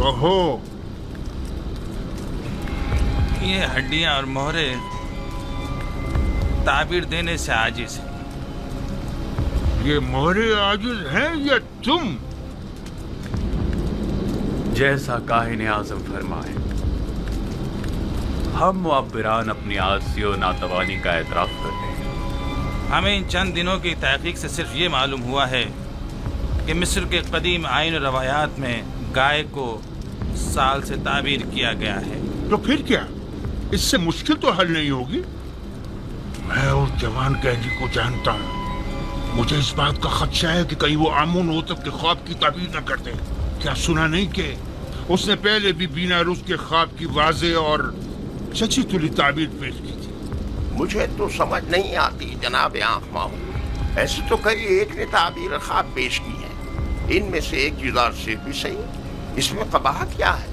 ओहो, ये हड्डियां और मोहरे ताबीर देने से आजिज है। ये मोहरे आजिज हैं या तुम? जैसा काहिन आज़म फरमाए, हम मुअब्बिरान अपनी आजिज़ी और नातवानी का एतराफ़ करते हैं। हमें इन चंद दिनों की तहकीक से सिर्फ ये मालूम हुआ है कि मिस्र के कदीम आइन और रवायात में गाय को साल से ताबीर किया गया है। तो फिर क्या? इससे मुश्किल तो हल नहीं होगी। मैं उस जवान कैदी को जानता हूँ। मुझे इस बात का खदशा है कि कहीं वो आमून होतब के ख्वाब की ताबीर न कर दे। क्या सुना नहीं कि उसने पहले भी बीना रुस के ख्वाब की वाज़े और सच्ची तुली ताबीर पेश की थी? मुझे तो समझ नहीं आती जनाब आँख माहू। ऐसे तो कई एक ने ताबीर ख्वाब पेश की है, इनमें से एक जुदार से भी सही। इसमें कबाहत क्या है?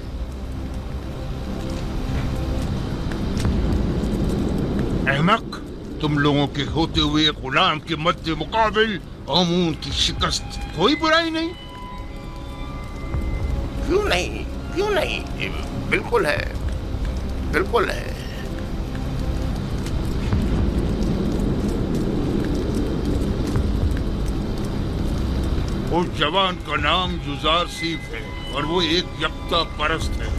अहमक, तुम लोगों के होते हुए गुलाम के मद्दे मुकाबिल आमून की शिकस्त कोई बुराई नहीं। क्यों नहीं, क्यों नहीं, बिल्कुल है, बिल्कुल है। उस जवान का नाम युजार सीफ है और वो एक यक्ता परस्त है।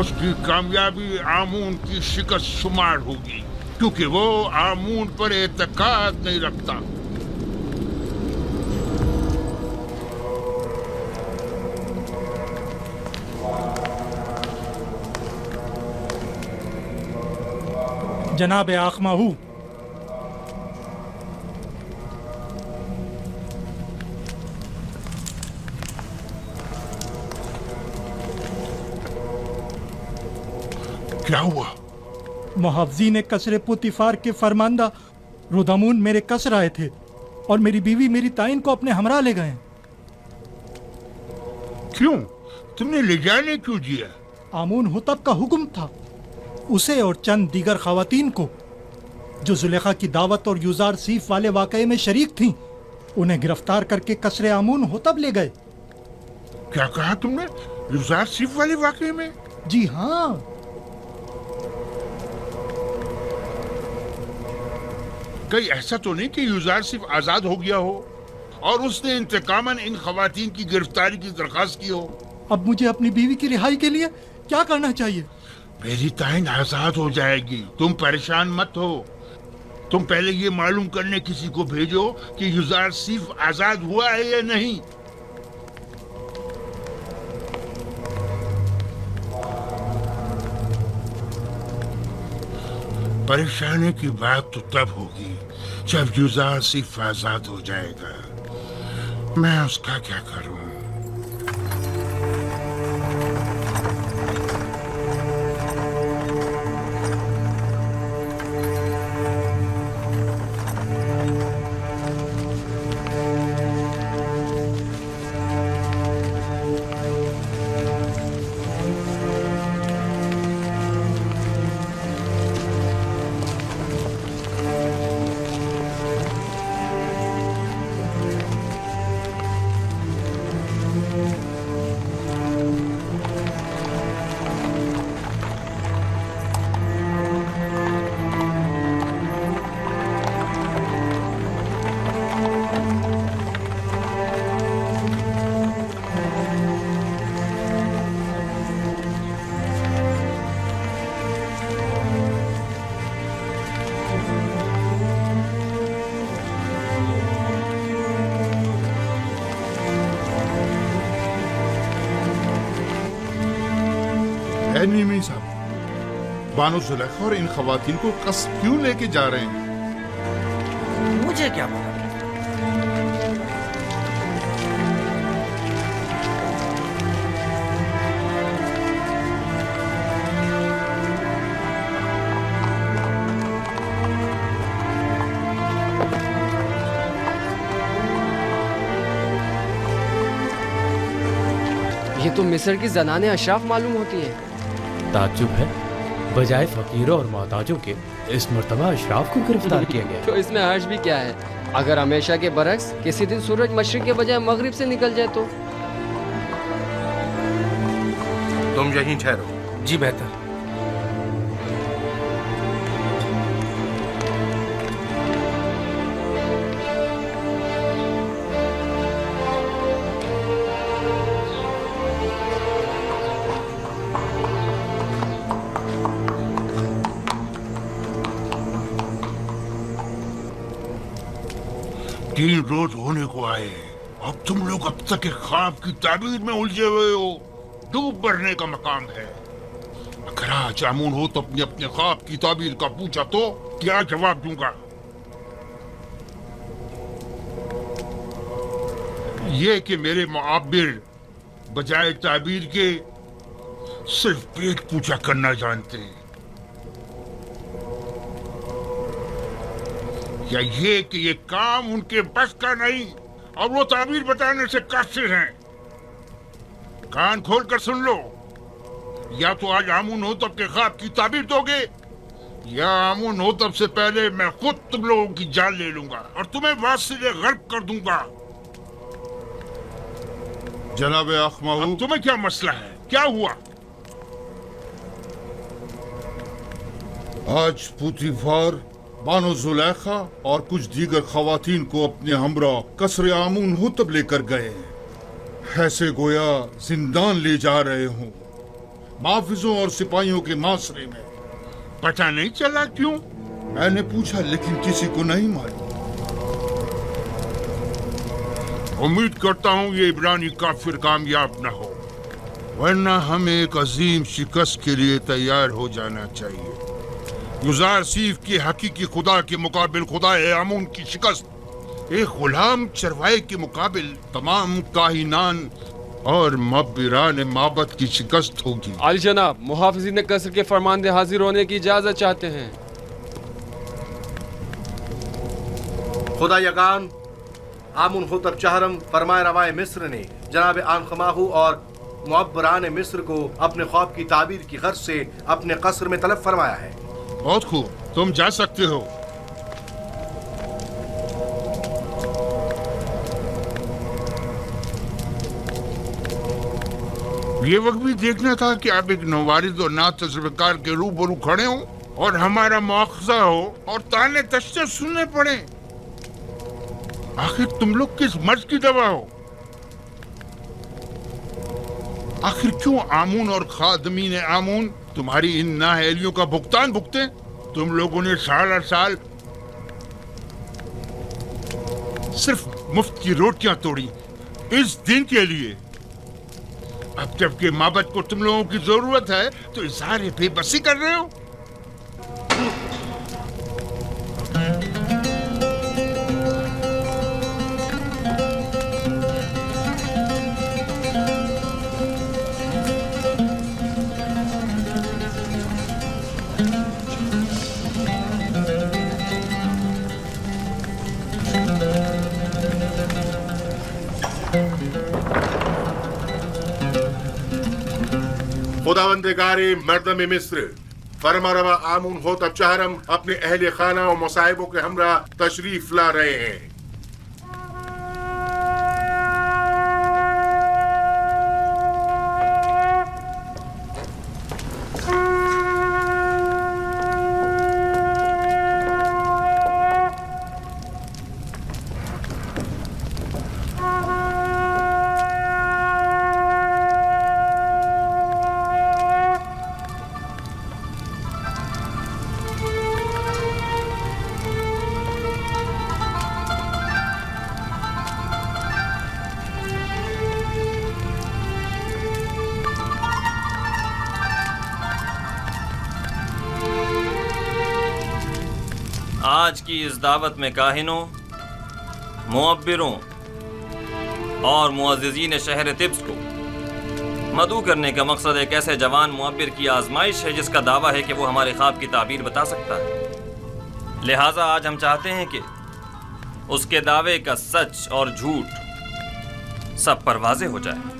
उसकी कामयाबी आमून की शिकस्त शुमार होगी, क्योंकि वो आमून पर एतकाद नहीं रखता। जनाब आखमाहू, क्या हुआ? मुहावजीन कसरे पुतिफार के फरमांदा रुदामून मेरे कसर आए थे और मेरी बीवी मेरी ताइन को अपने हमरा ले गए। क्यों? तुमने ले जाने क्यों दिया? आमून हुतब का हुक्म था। उसे और चंद दीगर खवातीन को जो जुलेखा की दावत और युजार सीफ वाले वाकये में शरीक थीं, उन्हें गिरफ्तार करके कसरे आमून हुतब ले गए। क्या कहा तुमने? युजार सीफ वाले वाकये में? जी हाँ। कहीं ऐसा तो नहीं कि युजार सिर्फ आजाद हो गया हो और उसने इंतकामन इन खवातीन की गिरफ्तारी की दरखास्त की हो? अब मुझे अपनी बीवी की रिहाई के लिए क्या करना चाहिए? मेरी ताइन आजाद हो जाएगी, तुम परेशान मत हो। तुम पहले ये मालूम करने किसी को भेजो कि युजार सिर्फ आजाद हुआ है या नहीं। परेशानी की बात तो तब होगी जब युजार सिर्फ आजाद हो जाएगा। मैं उसका क्या करूं? नीमी साहब, बानो जुलेखा और इन खवातीन को कस्ब क्यों लेके जा रहे हैं? मुझे क्या पता। ये तो मिस्र की ज़नाने अशराफ मालूम होती है। ताज्जुब है, बजाय फकीरों और मोहताजों के इस मर्तबा अशराफ को गिरफ्तार किया गया। तो इसमें हर्ज भी क्या है? अगर हमेशा के बरक्स किसी दिन सूरज मशरिक के बजाय मगरिब से निकल जाए तो? तुम यहीं ठहरो। जी बेहतर। तीन रोज होने को आए, अब तुम लोग अब तक एक ख्वाब की ताबीर में उलझे हुए हो। डूब मरने का मकाम है। अगर आज आमून हो तो अपने अपने ख्वाब की ताबीर का पूछा तो क्या जवाब दूंगा? ये कि मेरे मुआब्बिर बजाय ताबीर के सिर्फ पेट पूजा करना जानते हैं, या ये कि ये काम उनके बस का नहीं और वो ताबीर बताने से कासिर हैं। कान खोल कर सुन लो, या तो आज आमून हो तब के ख्वाब की ताबीर दोगे, या आमून हो तब से पहले मैं खुद तुम लोगों की जान ले लूंगा और तुम्हें वासिले गर्क कर दूंगा। जनाब आखमाहू, अब तुम्हें क्या मसला है? क्या हुआ? आज पुतीफार, बानो जुलेखा और कुछ दीगर खवातीन को अपने हमरा कसर आमून हुतब लेकर गए। ऐसे गोया जिंदान ले जा रहे हों, माफिजों और सिपाहियों के मासरे में। पता नहीं चला क्यों? मैंने पूछा लेकिन किसी को नहीं मालूम। उम्मीद करता हूँ ये इब्रानी काफिर कामयाब न हो, वरना हमें एक अजीम शिकस्त के लिए तैयार हो जाना चाहिए। युजार सीफ के हकीकी खुदा के मुकाबिल खुदा आमून की शिकस्त एक गुलाम चरवाए के मुकाबिल तमाम काहिनान और मब्बिरान माबद की शिकस्त होगी। आली जनाब, मुहाफिज़ीन कसर के फरमानदे हाजिर होने की इजाज़त चाहते हैं। खुदा यगान आमुन हुतब चहरम फरमाए रवाए मिस्र ने जनाब आनखमाहू और मुअब्बरान मिस्र को अपने ख्वाब की ताबीर की गर्ज से अपने कसर में तलब फरमाया है। बहुत खूब, तुम जा सकते हो। ये वक्त भी देखना था कि आप एक नवारिद और ना तजुर्बेकार के रूबरू खड़े हो और हमारा मुआखजा हो और ताने तशने सुनने पड़े। आखिर तुम लोग किस मर्ज की दवा हो? आखिर क्यों आमून और खादमीन आमून तुम्हारी इन नाअहलियों का भुगतान भुगते? तुम लोगों ने साल हर साल सिर्फ मुफ्त की रोटियां तोड़ी इस दिन के लिए। अब जबकि माबद को तुम लोगों की जरूरत है तो इज़हार बेबसी कर रहे हो। खुदावंदगारे मर्दम मिस्र फरमा रवा आमुन होतब चहरम अपने अहले खाना और मुसाहिबों के हमरा तशरीफ ला रहे हैं। आज की इस दावत में काहिनों, मुअब्बिरों और मुअज़्ज़िज़ीन शहर तिब्स को मदऊ करने का मकसद एक ऐसे जवान मुअब्बिर की आजमाइश है जिसका दावा है कि वो हमारे ख्वाब की ताबीर बता सकता है। लिहाजा आज हम चाहते हैं कि उसके दावे का सच और झूठ सब पर वाज़ेह हो जाए।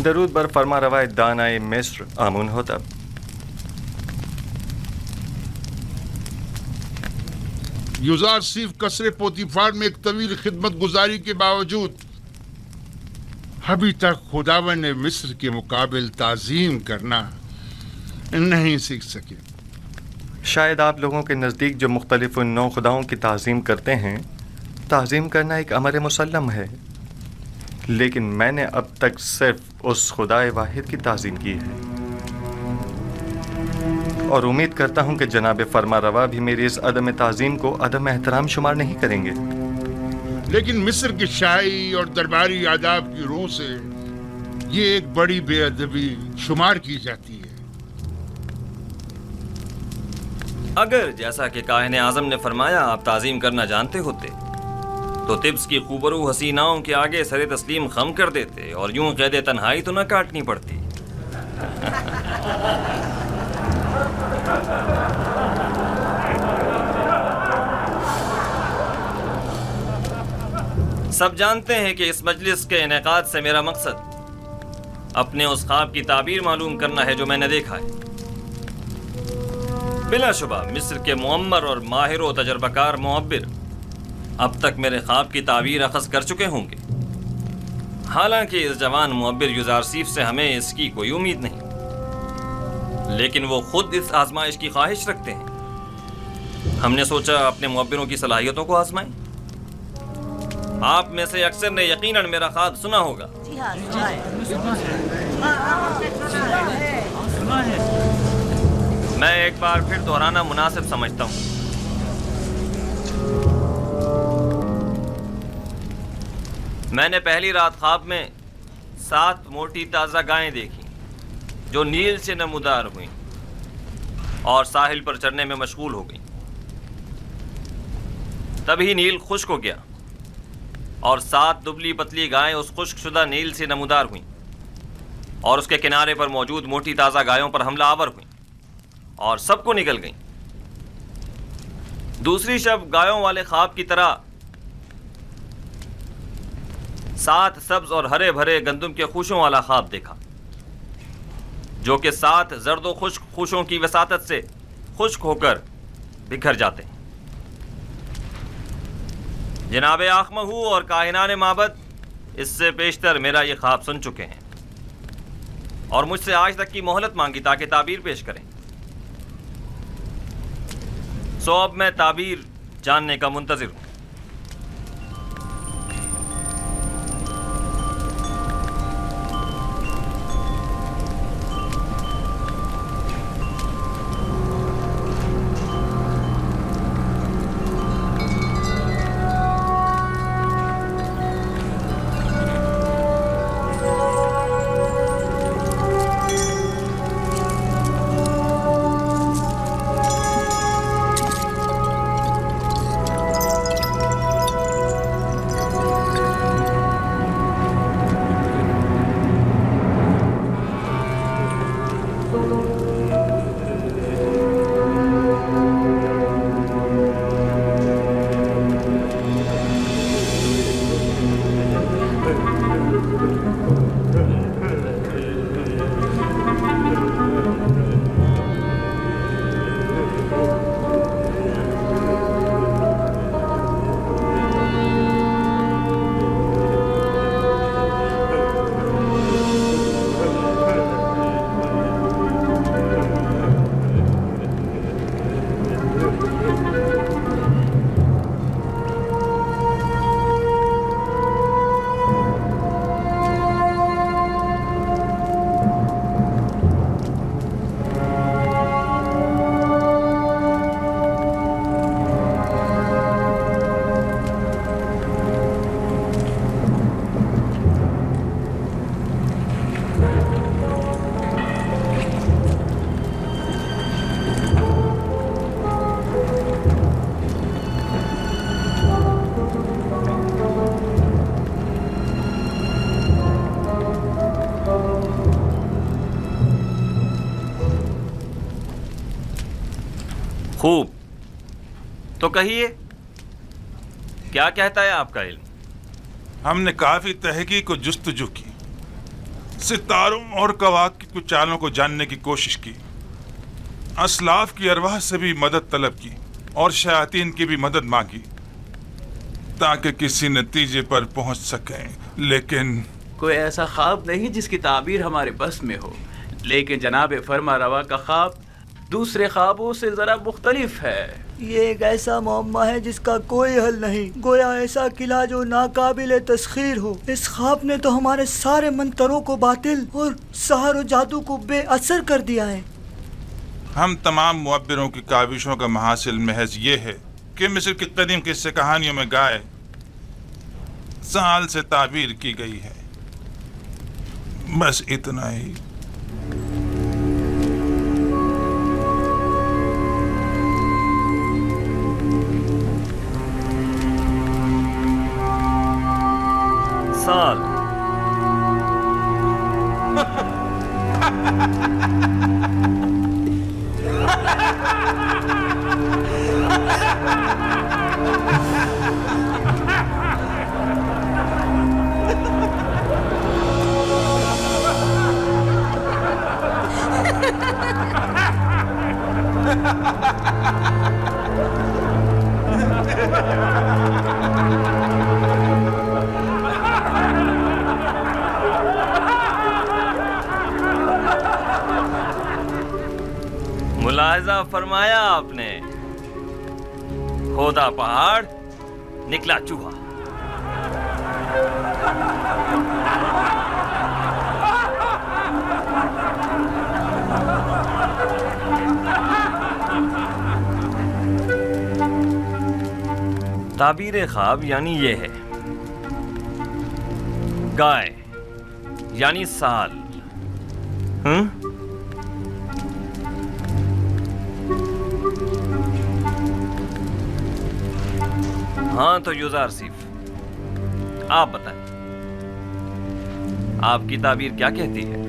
درود بر فرما روای دانای مصر آمون ہوتب. یوزارسیف قصر پوتیفار میں ایک طویل خدمت گزاری کے باوجود ابھی تک خداوند مصر کے مقابل تعظیم کرنا نہیں سیکھ سکے. شاید آپ لوگوں کے نزدیک جو مختلف نو خداؤں کی تعظیم کرتے ہیں، تعظیم کرنا ایک امر مسلم ہے، لیکن میں نے اب تک صرف اس خدائے واحد کی تعظیم کی ہے، اور امید کرتا ہوں کہ جناب فرما روا بھی میری اس عدم تعظیم کو عدم احترام شمار نہیں کریں گے. لیکن مصر کی شاہی اور درباری آداب کی روح سے یہ ایک بڑی بے ادبی شمار کی جاتی ہے. اگر جیسا کہ کاہن اعظم نے فرمایا آپ تعظیم کرنا جانتے ہوتے تو طبس کی خوبرو حسیناؤں کے آگے سر تسلیم خم کر دیتے اور یوں قید تنہائی تو نہ کاٹنی پڑتی. سب جانتے ہیں کہ اس مجلس کے انعقاد سے میرا مقصد اپنے اس خواب کی تعبیر معلوم کرنا ہے جو میں نے دیکھا ہے. بلا شبہ مصر کے معمر اور ماہر و تجربہ کار معبر اب تک میرے خواب کی تعبیر اخذ کر چکے ہوں گے، حالانکہ اس جوان معبر یوزارسیف سے ہمیں اس کی کوئی امید نہیں، لیکن وہ خود اس آزمائش کی خواہش رکھتے ہیں. ہم نے سوچا اپنے معبروں کی صلاحیتوں کو آزمائیں. آپ میں سے اکثر نے یقیناً میرا خواب سنا ہوگا. میں ایک بار پھر دہرانا مناسب سمجھتا ہوں. میں نے پہلی رات خواب میں 7 موٹی تازہ گائیں دیکھی جو نیل سے نمودار ہوئیں اور ساحل پر چرنے میں مشغول ہو گئیں. تبھی نیل خشک ہو گیا اور 7 دبلی پتلی گائیں اس خشک شدہ نیل سے نمودار ہوئیں اور اس کے کنارے پر موجود موٹی تازہ گایوں پر حملہ آور ہوئیں اور سب کو نگل گئیں. دوسری شب گایوں والے خواب کی طرح 7 سبز اور ہرے بھرے گندم کے خوشوں والا خواب دیکھا جو کہ 7 زرد و خشک خوشوں کی وساطت سے خشک ہو کر بکھر جاتے ہیں. جناب آخمہو اور کاہنان معبد اس سے پیشتر میرا یہ خواب سن چکے ہیں اور مجھ سے آج تک کی مہلت مانگی تاکہ تعبیر پیش کریں. سو اب میں تعبیر جاننے کا منتظر ہوں. خوب، تو کہیے کیا کہتا ہے آپ کا علم؟ ہم نے کافی تحقیق و جستجو کی सितारों और कवाकब की चालों को जानने की कोशिश की, असलाफ की अरवाह से भी मदद तलब की और शयातीन की भी मदद मांगी ताकि किसी नतीजे पर पहुंच सकें, लेकिन कोई ऐसा ख्वाब नहीं जिसकी ताबीर हमारे बस में हो, लेकिन जनाब फरमा रवा का ख्वाब दूसरे ख्वाबों से ज़रा मुख्तलिफ है। ये एक ऐसा मुअम्मा है जिसका कोई हल नहीं, गोया ऐसा किला जो नाकाबिल तस्खीर हो। इस ख्वाब ने तो हमारे सारे मंतरों को बातिल और सहर और जादू को बेअसर कर दिया है। हम तमाम मुअब्बिरों की काविशों का महासिल महज ये है कि मिस्र की कदीम किस्से कहानियों में गाय साल से ताबीर की गई है, बस इतना ही। साल मुलाहिजा फरमाया आपने, खोदा पहाड़ निकला चूहा। ताबीर ख्वाब यानी ये है, गाय यानी साल। हाँ तो यूज़र सिर्फ आप बताएं, आपकी ताबीर क्या कहती है?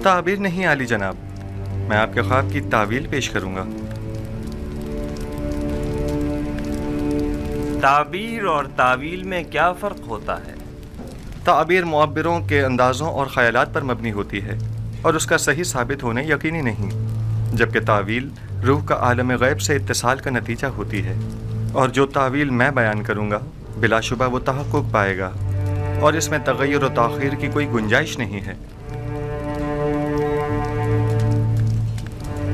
ताबीर नहीं आली जनाब, मैं आपके ख्वाब की तावील पेश करूंगा। ताबीर और तावील में क्या फ़र्क होता है? ताबीर मुअब्बिरों के अंदाज़ों और ख़यालात पर मबनी होती है और उसका सही साबित होना यकीनी नहीं, जबकि तावील रूह का आलम गैब से इत्तिसाल का नतीजा होती है, और जो तावील मैं बयान करूँगा बिलाशुबा वो तहक़्क़ुक़ पाएगा और इसमें तग़य्युर और ताख़ीर की कोई गुंजाइश नहीं है।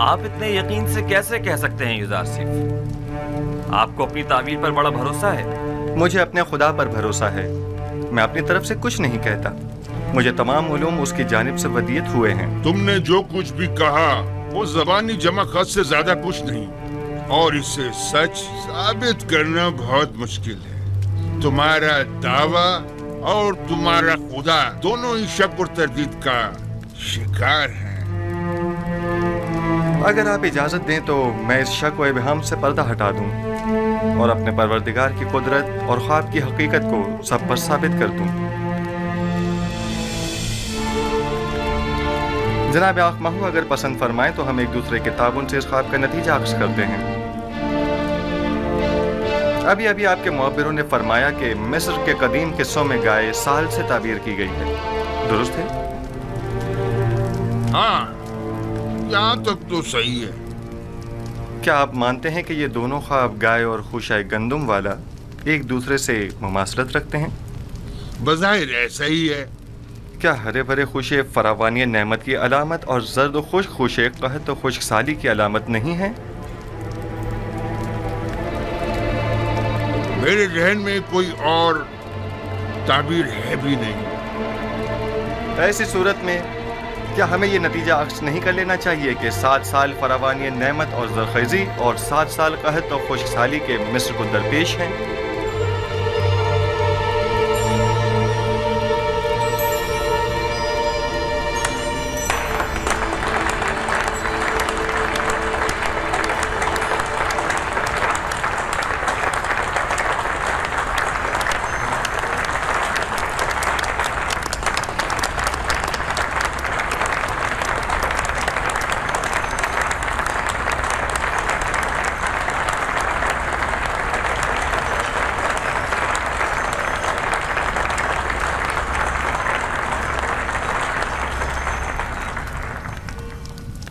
आप इतने यकीन से कैसे कह सकते हैं यूज़र सिर्फ? आपको अपनी ताबीर पर बड़ा भरोसा है? मुझे अपने खुदा पर भरोसा है, मैं अपनी तरफ से कुछ नहीं कहता, मुझे तमाम उलूम उसकी जानिब से वदीयत हुए हैं। तुमने जो कुछ भी कहा वो ज़बानी जमा खत से ज्यादा कुछ नहीं, और इसे सच साबित करना बहुत मुश्किल है। तुम्हारा दावा और तुम्हारा खुदा दोनों ही शक और तरदीद का शिकार हैं। अगर आप इजाज़त दें तो मैं इस शक व इबहम से पर्दा हटा दूं और अपने परवरदिगार की कुदरत और ख्वाब की हकीकत को सब पर साबित कर दूं। जनाब आखमाहू अगर पसंद फरमाएं तो हम एक दूसरे के ताबुन से इस ख्वाब का नतीजा अक्स करते हैं। अभी अभी आपके मुअब्बिरों ने फरमाया कि मिस्र के कदीम किस्सों में गाय साल से ताबीर की गई है, दुरुस्त है? हाँ, यहाँ तक तो सही है। क्या आप मानते हैं कि ये दोनों ख्वाब गाय और खुशाए गंदुम वाला एक दूसरे से मुमासलत रखते हैं? बज़ाहिर ऐसा ही है। क्या हरे भरे खुशे फरावानी नेमत की अलामत और जर्द खुश खुशे कहत और खुश्क साली की अलामत नहीं है? मेरे जहन में कोई और ताबीर है भी नहीं। ऐसी सूरत में क्या हमें ये नतीजा अक्स नहीं कर लेना चाहिए कि 7 साल फरावानी नेमत और जरखेज़ी और 7 साल कहत और खुश्क साली के मिस्र को दरपेश हैं?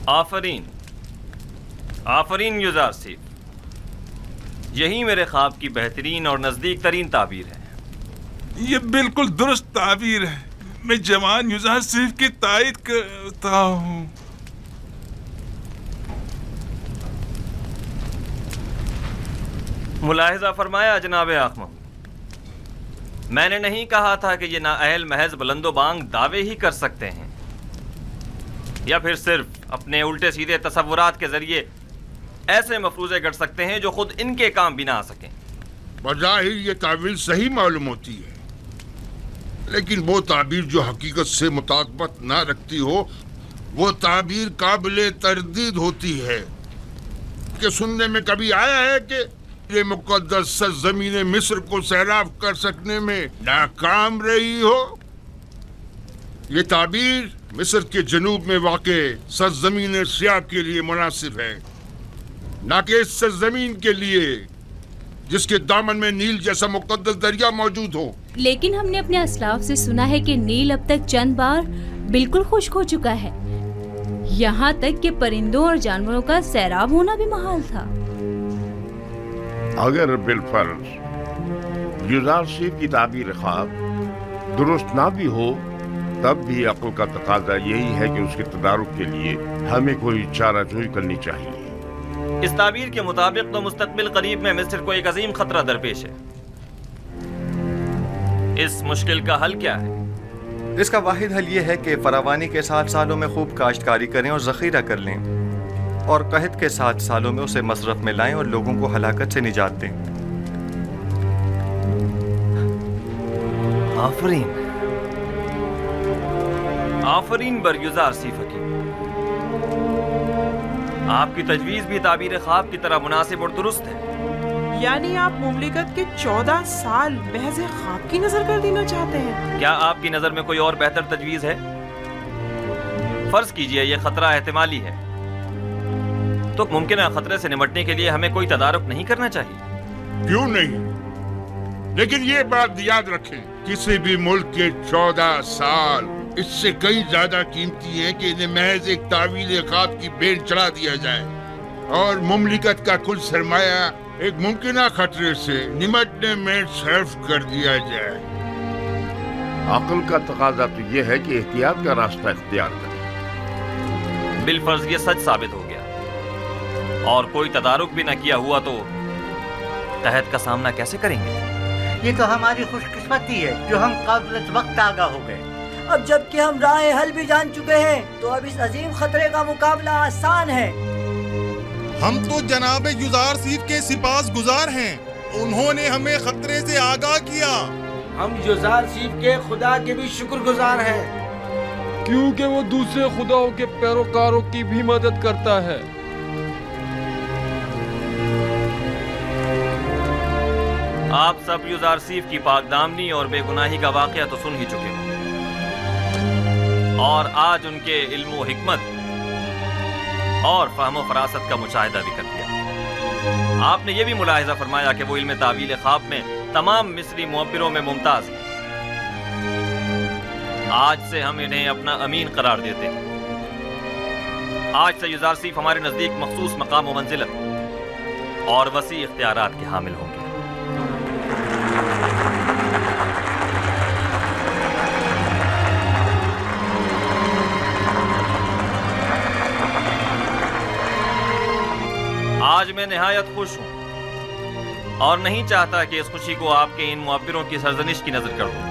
آفرین آفرین یوزار سیف، یہی میرے خواب کی بہترین اور نزدیک ترین تعبیر ہے۔ یہ بالکل درست تعبیر ہے، میں جوان یوزار سیف کی تائید کرتا ہوں۔ ملاحظہ فرمایا جناب آخمہ، میں نے نہیں کہا تھا کہ یہ نااہل محض بلند و بانگ دعوے ہی کر سکتے ہیں یا پھر صرف اپنے الٹے سیدھے تصورات کے ذریعے ایسے مفروضے گڑھ سکتے ہیں جو خود ان کے کام بھی نہ آ سکیں۔ بظاہر یہ تعبیر صحیح معلوم ہوتی ہے، لیکن وہ تعبیر جو حقیقت سے مطابقت نہ رکھتی ہو وہ تعبیر قابل تردید ہوتی ہے۔ کہ سننے میں کبھی آیا ہے کہ یہ مقدس سرزمین مصر کو سیراب کر سکنے میں ناکام رہی ہو؟ یہ تعبیر مصر کے جنوب میں واقع سرزمین سیاہ کے لیے مناسب ہے، نہ کہ اس سرزمین کے لیے جس کے دامن میں نیل جیسا مقدس دریا موجود ہو۔ لیکن ہم نے اپنے اسلاف سے سنا ہے کہ نیل اب تک چند بار بالکل خشک ہو چکا ہے، یہاں تک کہ پرندوں اور جانوروں کا سیراب ہونا بھی محال تھا۔ اگر بالفرض یوزار سیف کی تعبیر خواب درست نہ بھی ہو، تب بھی عقل کا تقاضا یہی ہے کہ اس کے تدارک کے لیے ہمیں کوئی چارہ جوئی کرنی چاہیے۔ اس تعبیر کے مطابق تو مستقبل قریب میں مصر کو ایک عظیم خطرہ درپیش ہے۔ اس مشکل کا حل کیا ہے؟ اس کا واحد حل یہ ہے کہ فراوانی کے 7 سالوں میں خوب کاشتکاری کریں اور ذخیرہ کر لیں، اور قحط کے 7 سالوں میں اسے مصرف میں لائیں اور لوگوں کو ہلاکت سے نجات دیں۔ آفرین آفرین بر یوزار سیف حکیم، آپ کی تجویز بھی تعبیر خواب کی طرح مناسب اور درست ہے۔ یعنی آپ مملکت کے 14 سال محض خواب کی نظر کر دینا چاہتے ہیں؟ کیا آپ کی نظر میں کوئی اور بہتر تجویز ہے؟ فرض کیجئے یہ خطرہ احتمالی ہے، تو ممکنہ خطرے سے نمٹنے کے لیے ہمیں کوئی تدارک نہیں کرنا چاہیے؟ کیوں نہیں؟ لیکن یہ بات یاد رکھیں، کسی بھی ملک کے 14 سال اس سے کئی زیادہ قیمتی ہیں کہ انہیں محض ایک تعویل خواب کی بین چڑھا دیا جائے اور مملکت کا کل سرمایہ ایک ممکنہ خطرے سے نمٹنے میں صرف کر دیا جائے۔ عقل کا تقاضا تو یہ ہے کہ احتیاط کا راستہ اختیار کریں۔ بالفرض یہ سچ ثابت ہو گیا اور کوئی تدارک بھی نہ کیا ہوا تو قحط کا سامنا کیسے کریں گے؟ یہ تو ہماری خوش قسمتی ہے جو ہم قبل وقت آگاہ ہو گئے۔ اب جب کہ ہم راہ حل بھی جان چکے ہیں تو اب اس عظیم خطرے کا مقابلہ آسان ہے۔ ہم تو جناب یوزار سیف کے سپاس گزار ہیں، انہوں نے ہمیں خطرے سے آگاہ کیا۔ ہم یوزار سیف کے خدا کے بھی شکر گزار ہیں، کیونکہ وہ دوسرے خداؤں کے پیروکاروں کی بھی مدد کرتا ہے۔ آپ سب یوزار سیف کی پاک دامنی اور بے گناہی کا واقعہ تو سن ہی چکے ہو، اور آج ان کے علم و حکمت اور فہم و فراست کا مشاہدہ بھی کر لیا۔ آپ نے یہ بھی ملاحظہ فرمایا کہ وہ علم تعویل خواب میں تمام مصری معبروں میں ممتاز ہیں۔ آج سے ہم انہیں اپنا امین قرار دیتے ہیں۔ آج سے یوزار سیف ہمارے نزدیک مخصوص مقام و منزلت اور وسیع اختیارات کے حامل ہوں گے۔ آج میں نہایت خوش ہوں اور نہیں چاہتا کہ اس خوشی کو آپ کے ان معبروں کی سرزنش کی نظر کر دوں۔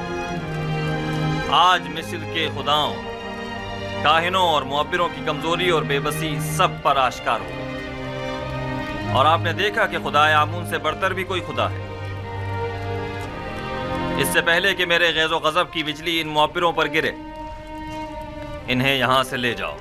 آج مصر کے خداؤں، کاہنوں اور معبروں کی کمزوری اور بے بسی سب پر آشکار ہو گئی، اور آپ نے دیکھا کہ خدائے آمون سے بڑھتر بھی کوئی خدا ہے۔ اس سے پہلے کہ میرے غیظ و غضب کی بجلی ان معبروں پر گرے، انہیں یہاں سے لے جاؤ۔